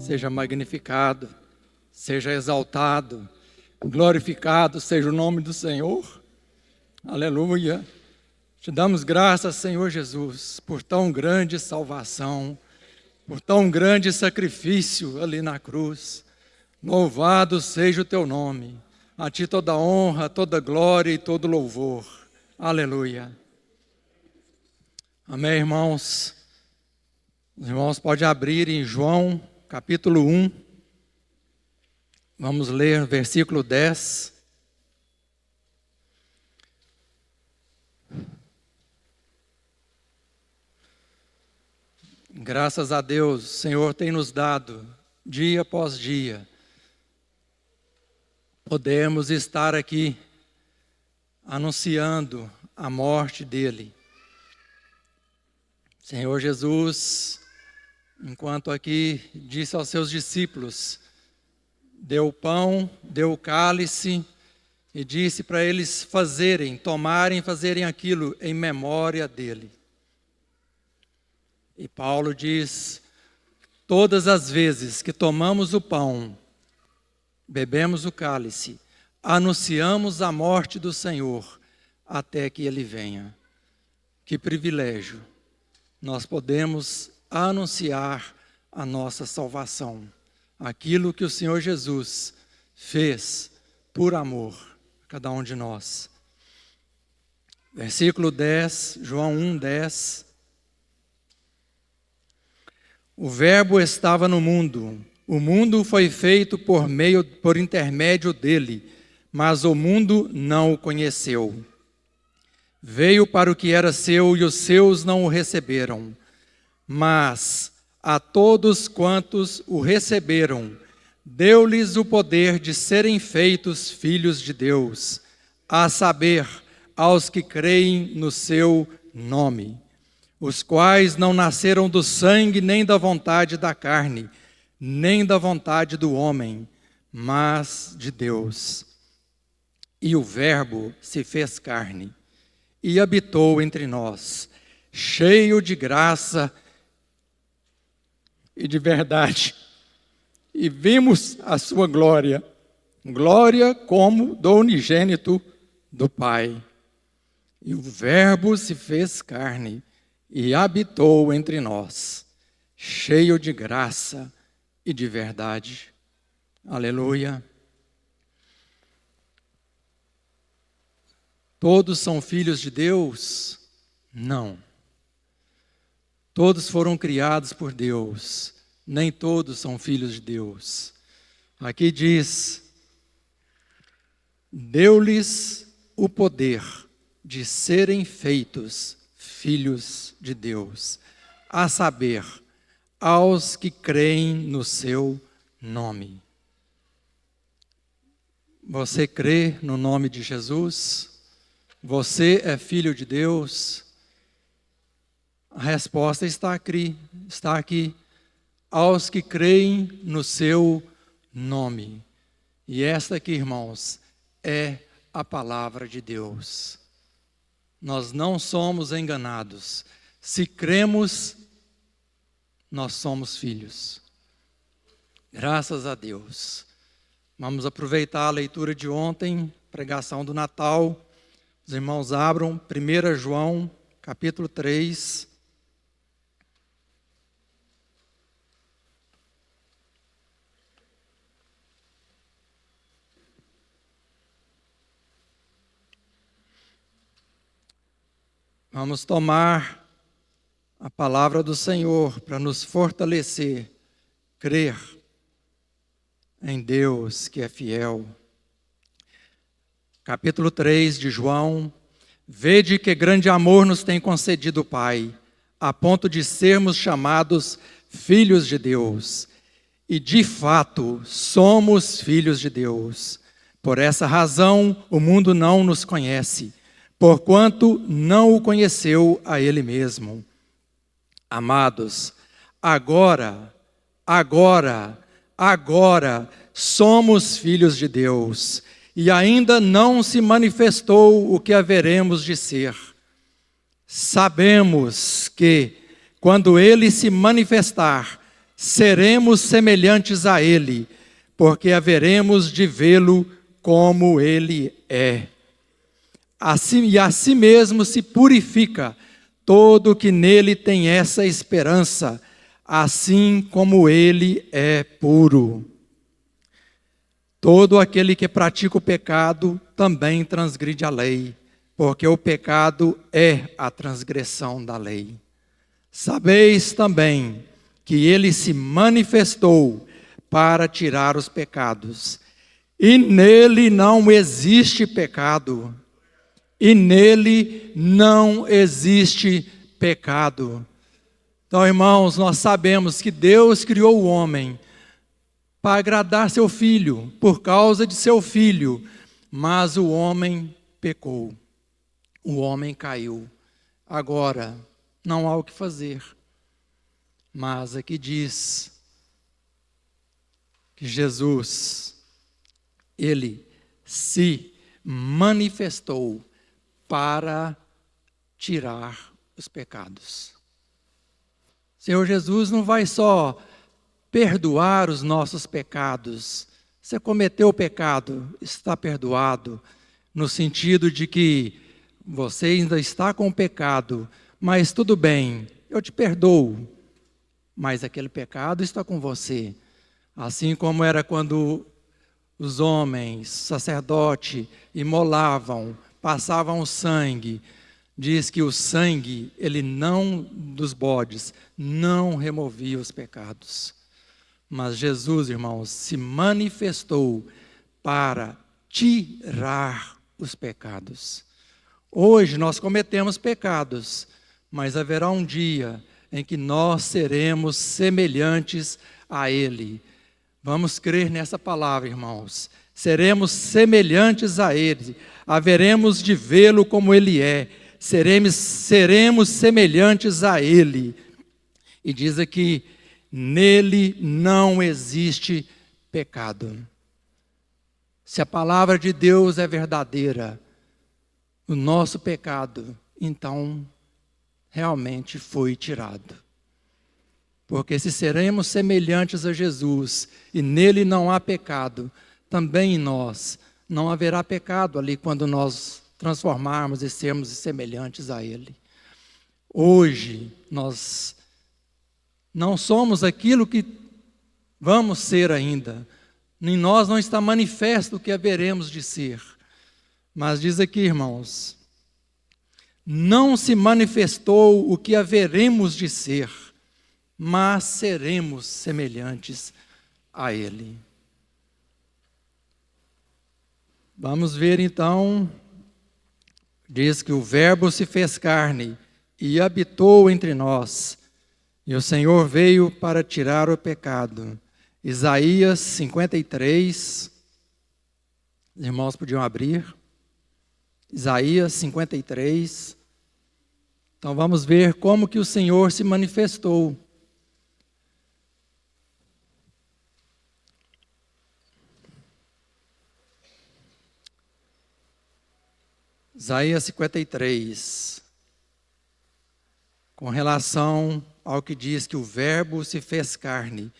seja magnificado, seja exaltado, glorificado seja o nome do Senhor. Aleluia. Te damos graças, Senhor Jesus, por tão grande salvação, por tão grande sacrifício ali na cruz. Louvado seja o teu nome. A ti toda honra, toda glória e todo louvor. Aleluia. Amém, irmãos? Os irmãos podem abrir em João, capítulo 1. Vamos ler versículo 10. Graças a Deus, o Senhor tem nos dado, dia após dia, podemos estar aqui anunciando a morte dele. Senhor Jesus, enquanto aqui disse aos seus discípulos, deu o pão, deu o cálice e disse para eles tomarem, fazerem aquilo em memória dele. E Paulo diz, todas as vezes que tomamos o pão, bebemos o cálice, anunciamos a morte do Senhor até que ele venha. Que privilégio! Nós podemos anunciar a nossa salvação, aquilo que o Senhor Jesus fez por amor a cada um de nós. Versículo 10, João 1, 10. O Verbo estava no mundo, o mundo foi feito por intermédio dele, mas o mundo não o conheceu. Veio para o que era seu e os seus não o receberam. Mas a todos quantos o receberam, deu-lhes o poder de serem feitos filhos de Deus, a saber, aos que creem no seu nome, os quais não nasceram do sangue, nem da vontade da carne, nem da vontade do homem, mas de Deus. E o Verbo se fez carne e habitou entre nós, cheio de graça e de verdade. E vimos a sua glória, glória como do unigênito do Pai. E o Verbo se fez carne e habitou entre nós, cheio de graça e de verdade. Aleluia. Todos são filhos de Deus? Não. Todos foram criados por Deus, nem todos são filhos de Deus. Aqui diz, deu-lhes o poder de serem feitos filhos de Deus, a saber, aos que creem no seu nome. Você crê no nome de Jesus? Você é filho de Deus? A resposta está aqui, aos que creem no seu nome. E esta aqui, irmãos, é a palavra de Deus. Nós não somos enganados. Se cremos, nós somos filhos. Graças a Deus. Vamos aproveitar a leitura de ontem, pregação do Natal. Os irmãos abram 1 João, capítulo 3. Vamos tomar a palavra do Senhor para nos fortalecer, crer em Deus que é fiel. Capítulo 3 de João. Vede que grande amor nos tem concedido o Pai, a ponto de sermos chamados filhos de Deus. E de fato somos filhos de Deus. Por essa razão o mundo não nos conhece, porquanto não o conheceu a Ele mesmo. Amados, agora somos filhos de Deus, e ainda não se manifestou o que haveremos de ser. Sabemos que, quando Ele se manifestar, seremos semelhantes a Ele, porque haveremos de vê-lo como Ele é. Assim, e a si mesmo se purifica todo que nele tem essa esperança, assim como Ele é puro. Todo aquele que pratica o pecado também transgride a lei, porque o pecado é a transgressão da lei. Sabeis também que Ele se manifestou para tirar os pecados, e nele não existe pecado. E nele não existe pecado. Então, irmãos, nós sabemos que Deus criou o homem para agradar seu filho, por causa de seu filho, mas o homem pecou, o homem caiu. Agora, não há o que fazer. Mas aqui diz que Jesus, Ele se manifestou para tirar os pecados. Senhor Jesus não vai só perdoar os nossos pecados. Você cometeu o pecado, está perdoado, no sentido de que você ainda está com o pecado, mas tudo bem, eu te perdoo, mas aquele pecado está com você. Assim como era quando os homens, sacerdote, imolavam, passavam sangue. Diz que o sangue, ele não, dos bodes, não removia os pecados. Mas Jesus, irmãos, se manifestou para tirar os pecados. Hoje nós cometemos pecados, mas haverá um dia em que nós seremos semelhantes a Ele. Vamos crer nessa palavra, irmãos. Seremos semelhantes a Ele, haveremos de vê-lo como Ele é, seremos semelhantes a Ele. E diz aqui, nele não existe pecado. Se a palavra de Deus é verdadeira, o nosso pecado, então, realmente foi tirado. Porque se seremos semelhantes a Jesus, e nele não há pecado, também em nós não haverá pecado ali quando nós transformarmos e sermos semelhantes a Ele. Hoje nós não somos aquilo que vamos ser ainda. Em nós não está manifesto o que haveremos de ser. Mas diz aqui, irmãos, não se manifestou o que haveremos de ser, mas seremos semelhantes a Ele. Vamos ver então, diz que o Verbo se fez carne e habitou entre nós, e o Senhor veio para tirar o pecado. Isaías 53, os irmãos podiam abrir, Isaías 53, então vamos ver como que o Senhor se manifestou. Isaías 53, com relação ao que diz que o Verbo se fez carne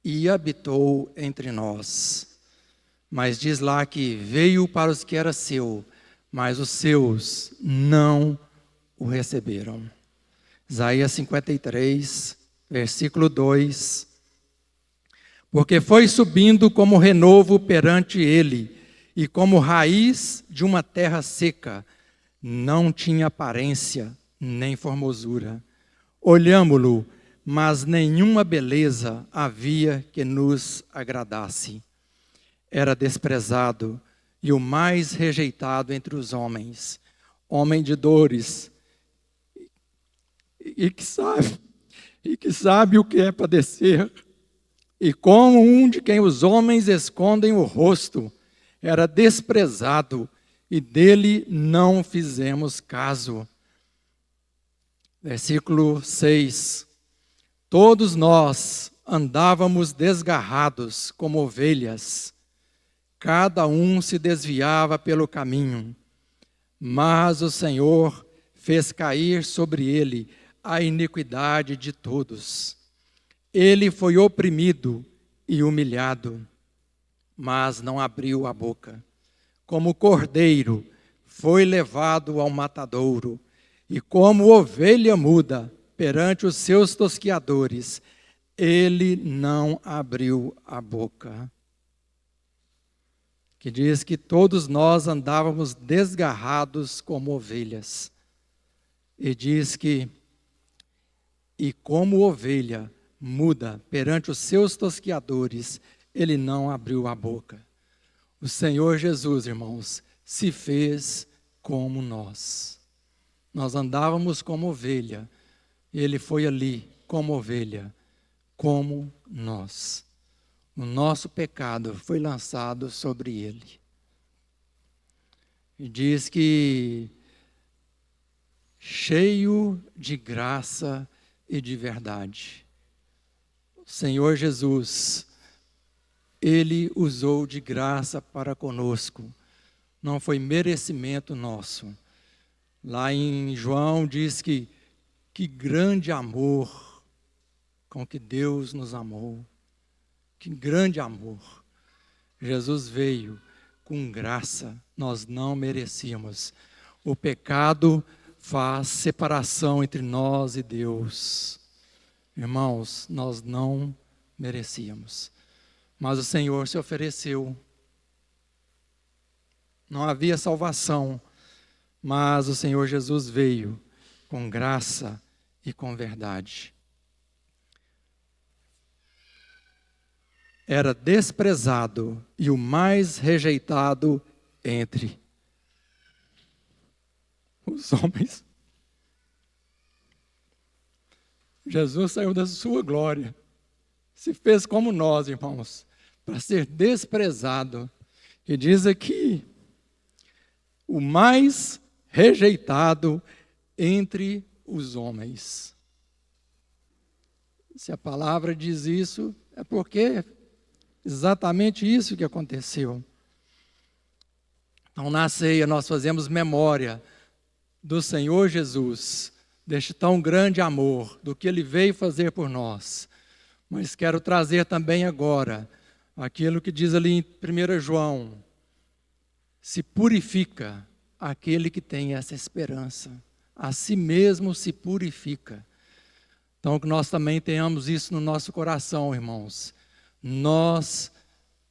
e habitou entre nós. Mas diz lá que veio para os que era seu, mas os seus não o receberam. Isaías 53, versículo 2. Porque foi subindo como renovo perante ele, e como raiz de uma terra seca, não tinha aparência nem formosura. Olhámo-lo, mas nenhuma beleza havia que nos agradasse. Era desprezado e o mais rejeitado entre os homens, homem de dores, e que sabe o que é padecer, e como um de quem os homens escondem o rosto. Era desprezado e dele não fizemos caso. Versículo 6. Todos nós andávamos desgarrados como ovelhas, cada um se desviava pelo caminho, mas o Senhor fez cair sobre ele a iniquidade de todos. Ele foi oprimido e humilhado, mas não abriu a boca. Como cordeiro, foi levado ao matadouro, e como ovelha muda perante os seus tosquiadores, ele não abriu a boca. Que diz que todos nós andávamos desgarrados como ovelhas. E diz que, e como ovelha muda perante os seus tosquiadores, ele não abriu a boca. O Senhor Jesus, irmãos, se fez como nós. Nós andávamos como ovelha, e ele foi ali como ovelha, como nós. O nosso pecado foi lançado sobre ele. E diz que cheio de graça e de verdade. O Senhor Jesus, ele usou de graça para conosco. Não foi merecimento nosso. Lá em João diz que grande amor com que Deus nos amou. Que grande amor. Jesus veio com graça, nós não merecíamos. O pecado faz separação entre nós e Deus. Irmãos, nós não merecíamos. Mas o Senhor se ofereceu. Não havia salvação, mas o Senhor Jesus veio com graça e com verdade. Era desprezado e o mais rejeitado entre os homens. Jesus saiu da sua glória, se fez como nós, irmãos, para ser desprezado. E diz aqui, o mais rejeitado entre os homens. Se a palavra diz isso, é porque exatamente isso que aconteceu. Então, na ceia, nós fazemos memória do Senhor Jesus, deste tão grande amor, do que Ele veio fazer por nós. Mas quero trazer também agora aquilo que diz ali em 1 João: se purifica aquele que tem essa esperança, a si mesmo se purifica. Então, que nós também tenhamos isso no nosso coração, irmãos. Nós,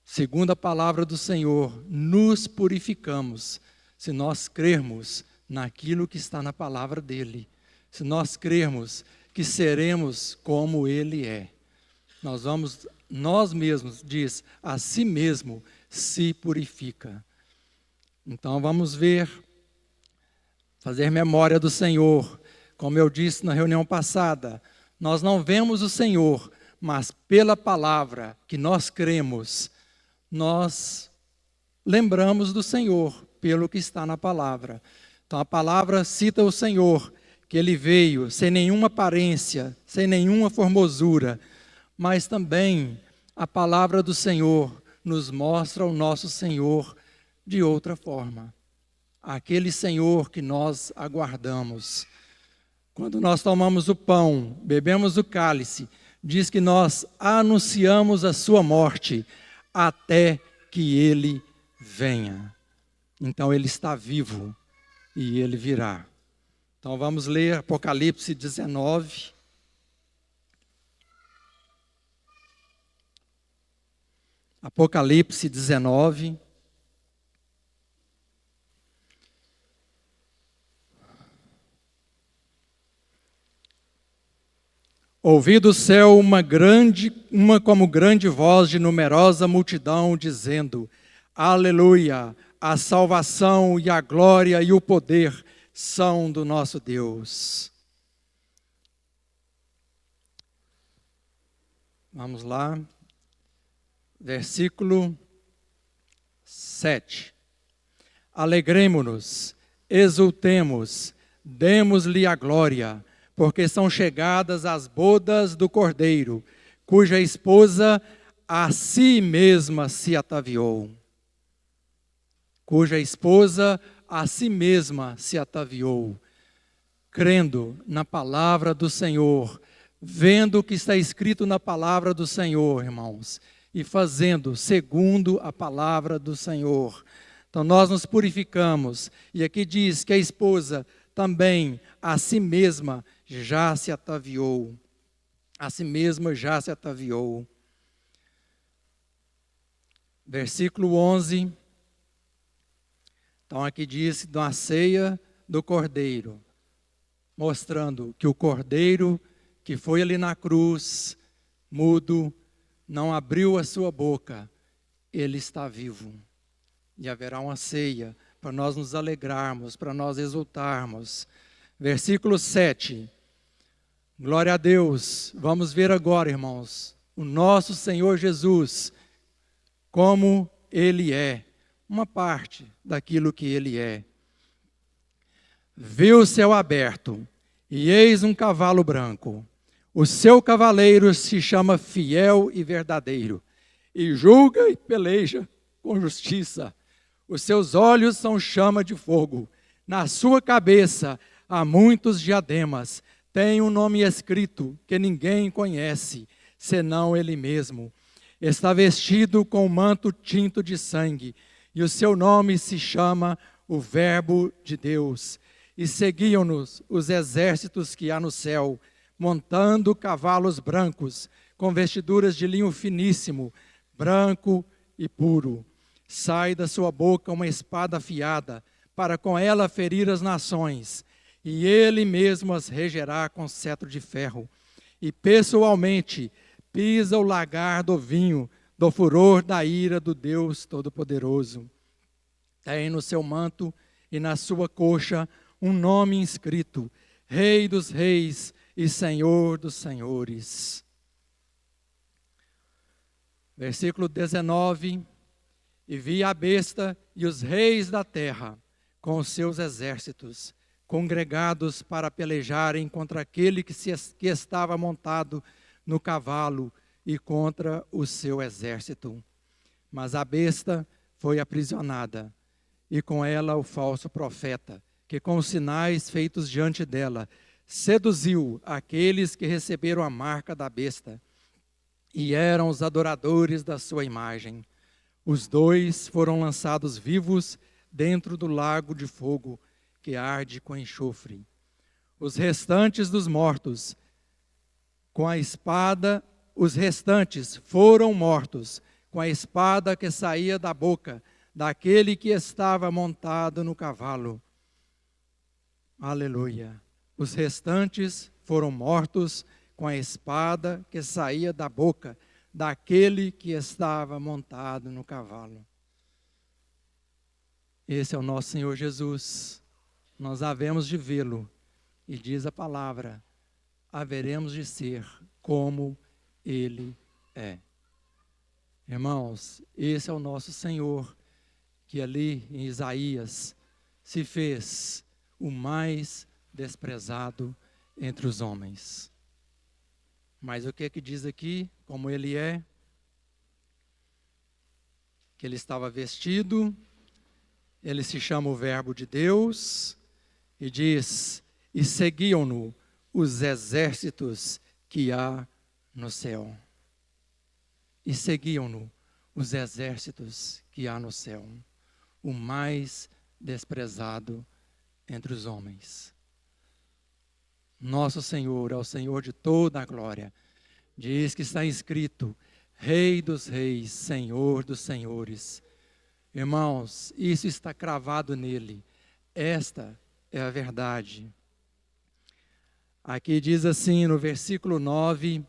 segundo a palavra do Senhor, nos purificamos se nós crermos naquilo que está na palavra dele. Se nós crermos que seremos como ele é. Nós mesmos, diz, a si mesmo se purifica. Então vamos ver, fazer memória do Senhor. Como eu disse na reunião passada, nós não vemos o Senhor, mas pela palavra que nós cremos, nós lembramos do Senhor, pelo que está na palavra. Então a palavra cita o Senhor, que Ele veio sem nenhuma aparência, sem nenhuma formosura, mas também a palavra do Senhor nos mostra o nosso Senhor de outra forma. Aquele Senhor que nós aguardamos. Quando nós tomamos o pão, bebemos o cálice, diz que nós anunciamos a sua morte até que ele venha. Então ele está vivo e ele virá. Então vamos ler Apocalipse 19. Apocalipse 19. Ouvi do céu uma como grande voz de numerosa multidão, dizendo: Aleluia! A salvação e a glória e o poder são do nosso Deus. Vamos lá. Versículo 7. Alegremo-nos, exultemos, demos-lhe a glória, porque são chegadas as bodas do Cordeiro, cuja esposa a si mesma se ataviou. Cuja esposa a si mesma se ataviou. Crendo na palavra do Senhor, vendo o que está escrito na palavra do Senhor, irmãos, e fazendo segundo a palavra do Senhor. Então nós nos purificamos, e aqui diz que a esposa também a si mesma já se ataviou. A si mesma já se ataviou. Versículo 11. Então aqui diz da ceia do Cordeiro, mostrando que o Cordeiro que foi ali na cruz, mudo, não abriu a sua boca, ele está vivo. E haverá uma ceia para nós nos alegrarmos, para nós exultarmos. Versículo 7. Glória a Deus. Vamos ver agora, irmãos, o nosso Senhor Jesus, como Ele é. Uma parte daquilo que Ele é. Viu o céu aberto, e eis um cavalo branco. O seu cavaleiro se chama Fiel e Verdadeiro, e julga e peleja com justiça. Os seus olhos são chama de fogo. Na sua cabeça há muitos diademas. Tem um nome escrito que ninguém conhece, senão ele mesmo. Está vestido com um manto tinto de sangue, e o seu nome se chama o Verbo de Deus. E seguiam-nos os exércitos que há no céu, montando cavalos brancos, com vestiduras de linho finíssimo, branco e puro. Sai da sua boca uma espada afiada, para com ela ferir as nações, e ele mesmo as regerá com cetro de ferro. E pessoalmente pisa o lagar do vinho, do furor da ira do Deus Todo-Poderoso. Tem no seu manto e na sua coxa um nome inscrito: Rei dos Reis e Senhor dos Senhores. Versículo 19. E vi a besta e os reis da terra, com os seus exércitos, congregados para pelejarem contra aquele que estava montado no cavalo e contra o seu exército. Mas a besta foi aprisionada, e com ela o falso profeta, que com os sinais feitos diante dela, seduziu aqueles que receberam a marca da besta, e eram os adoradores da sua imagem. Os dois foram lançados vivos dentro do lago de fogo, que arde com enxofre. Os restantes dos mortos, com a espada, os restantes foram mortos, com a espada que saía da boca daquele que estava montado no cavalo. Aleluia. Os restantes foram mortos com a espada que saía da boca daquele que estava montado no cavalo. Esse é o nosso Senhor Jesus. Nós havemos de vê-lo. E diz a palavra, haveremos de ser como Ele é. Irmãos, esse é o nosso Senhor, que ali em Isaías se fez o mais desprezado entre os homens. Mas o que é que diz aqui, como Ele é? Que Ele estava vestido, Ele se chama o Verbo de Deus, e diz, e seguiam-no os exércitos que há no céu. E seguiam-no os exércitos que há no céu, o mais desprezado entre os homens. Nosso Senhor é o Senhor de toda a glória. Diz que está escrito, Rei dos reis, Senhor dos senhores. Irmãos, isso está cravado nele. Esta é a verdade. Aqui diz assim no versículo 9,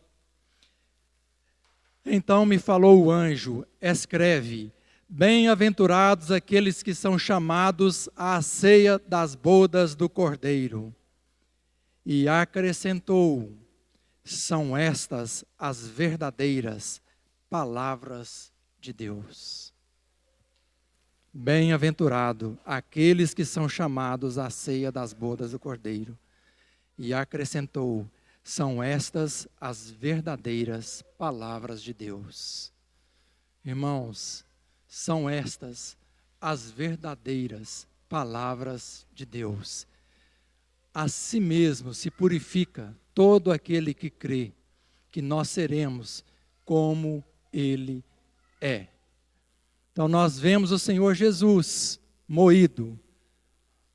então me falou o anjo, escreve, bem-aventurados aqueles que são chamados à ceia das bodas do Cordeiro. E acrescentou, são estas as verdadeiras palavras de Deus. Bem-aventurado aqueles que são chamados à ceia das bodas do Cordeiro. E acrescentou, são estas as verdadeiras palavras de Deus. Irmãos, são estas as verdadeiras palavras de Deus. A si mesmo se purifica todo aquele que crê que nós seremos como Ele é. Então nós vemos o Senhor Jesus moído,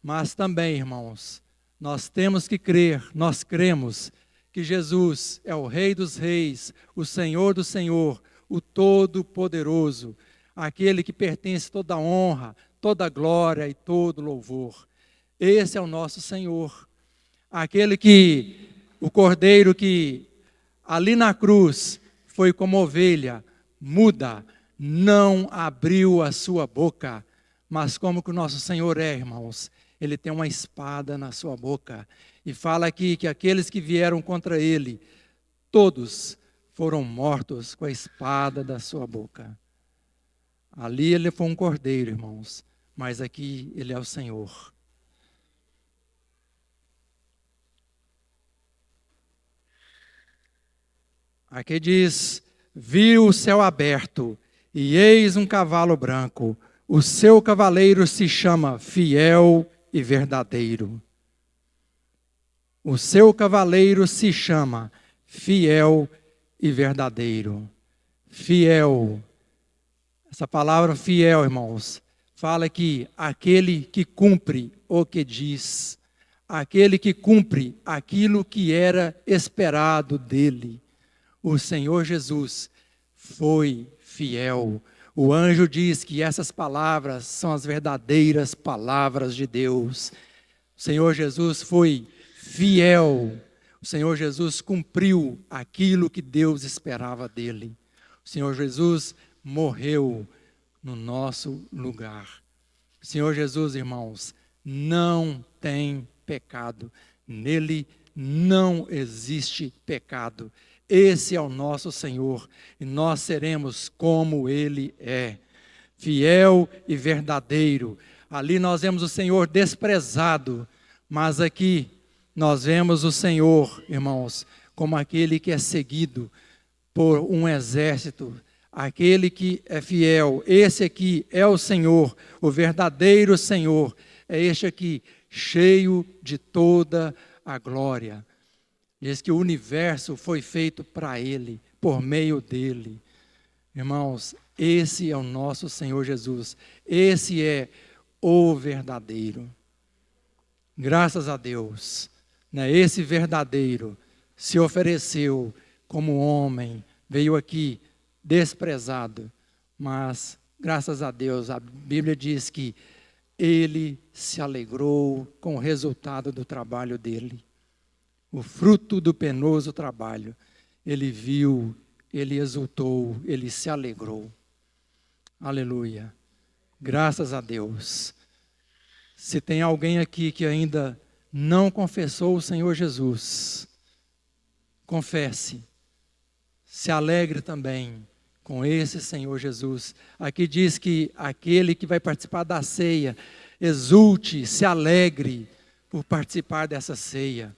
mas também, irmãos, nós temos que crer, nós cremos que Jesus é o Rei dos Reis, o Senhor do Senhor, o Todo-Poderoso, aquele que pertence toda a honra, toda a glória e todo louvor. Esse é o nosso Senhor, o Cordeiro que ali na cruz foi como ovelha, muda, não abriu a sua boca, mas como que o nosso Senhor é, irmãos, Ele tem uma espada na sua boca, e fala aqui que aqueles que vieram contra Ele, todos foram mortos com a espada da sua boca. Ali Ele foi um cordeiro, irmãos, mas aqui Ele é o Senhor. Aqui diz, viu o céu aberto, e eis um cavalo branco, o seu cavaleiro se chama Fiel e Verdadeiro. O seu cavaleiro se chama Fiel e Verdadeiro. Fiel. Essa palavra fiel, irmãos, fala que aquele que cumpre o que diz, aquele que cumpre aquilo que era esperado dele. O Senhor Jesus foi fiel. O anjo diz que essas palavras são as verdadeiras palavras de Deus. O Senhor Jesus foi fiel. O Senhor Jesus cumpriu aquilo que Deus esperava dele. O Senhor Jesus morreu no nosso lugar. O Senhor Jesus, irmãos, não tem pecado. Nele não existe pecado. Esse é o nosso Senhor, e nós seremos como Ele é, fiel e verdadeiro. Ali nós vemos o Senhor desprezado, mas aqui nós vemos o Senhor, irmãos, como aquele que é seguido por um exército, aquele que é fiel. Esse aqui é o Senhor, o verdadeiro Senhor, é este aqui, cheio de toda a glória. Diz que o universo foi feito para Ele, por meio dEle. Irmãos, esse é o nosso Senhor Jesus. Esse é o verdadeiro. Graças a Deus, né? Esse verdadeiro se ofereceu como homem, veio aqui desprezado, mas graças a Deus, a Bíblia diz que Ele se alegrou com o resultado do trabalho dEle. O fruto do penoso trabalho, Ele viu, Ele exultou, Ele se alegrou. Aleluia. Graças a Deus. Se tem alguém aqui que ainda não confessou o Senhor Jesus, confesse. Se alegre também com esse Senhor Jesus. Aqui diz que aquele que vai participar da ceia, exulte, se alegre por participar dessa ceia.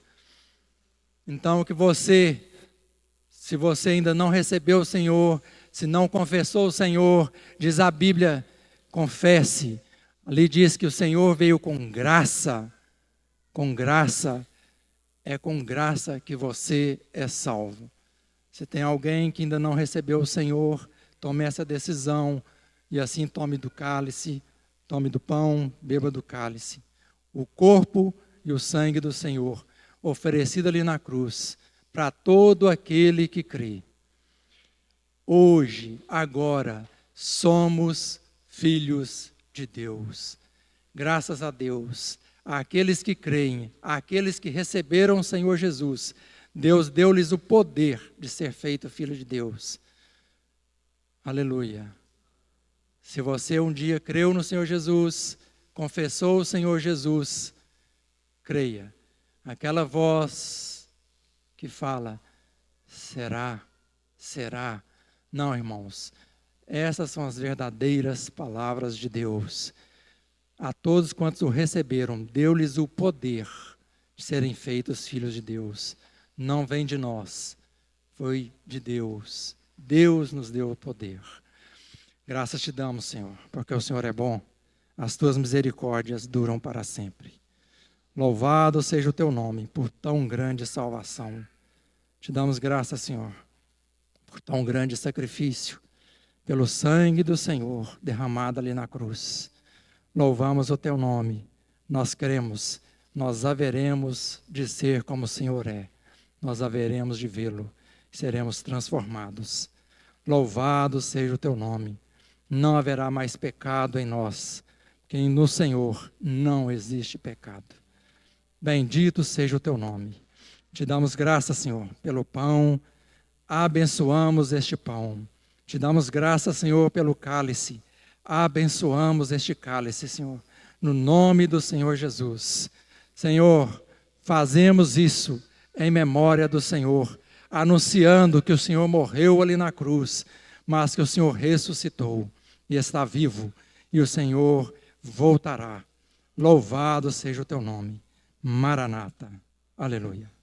Então, que você, se você ainda não recebeu o Senhor, se não confessou o Senhor, diz a Bíblia, confesse. Ali diz que o Senhor veio com graça. Com graça, é com graça que você é salvo. Se tem alguém que ainda não recebeu o Senhor, tome essa decisão e assim tome do cálice, tome do pão, beba do cálice. O corpo e o sangue do Senhor, oferecido ali na cruz, para todo aquele que crê. Hoje, agora, somos filhos de Deus. Graças a Deus, àqueles que creem, àqueles que receberam o Senhor Jesus, Deus deu-lhes o poder de ser feito filho de Deus. Aleluia. Se você um dia creu no Senhor Jesus, confessou o Senhor Jesus, creia. Aquela voz que fala, será, será. Não, irmãos, essas são as verdadeiras palavras de Deus. A todos quantos o receberam, deu-lhes o poder de serem feitos filhos de Deus. Não vem de nós, foi de Deus. Deus nos deu o poder. Graças te damos, Senhor, porque o Senhor é bom. As tuas misericórdias duram para sempre. Louvado seja o teu nome por tão grande salvação. Te damos graças, Senhor, por tão grande sacrifício, pelo sangue do Senhor derramado ali na cruz. Louvamos o teu nome. Nós cremos, nós haveremos de ser como o Senhor é. Nós haveremos de vê-lo, seremos transformados. Louvado seja o teu nome. Não haverá mais pecado em nós, porque no Senhor não existe pecado. Bendito seja o teu nome. Te damos graças, Senhor, pelo pão. Abençoamos este pão. Te damos graças, Senhor, pelo cálice. Abençoamos este cálice, Senhor, no nome do Senhor Jesus. Senhor, fazemos isso em memória do Senhor, anunciando que o Senhor morreu ali na cruz, mas que o Senhor ressuscitou e está vivo, e o Senhor voltará. Louvado seja o teu nome. Maranata. Aleluia.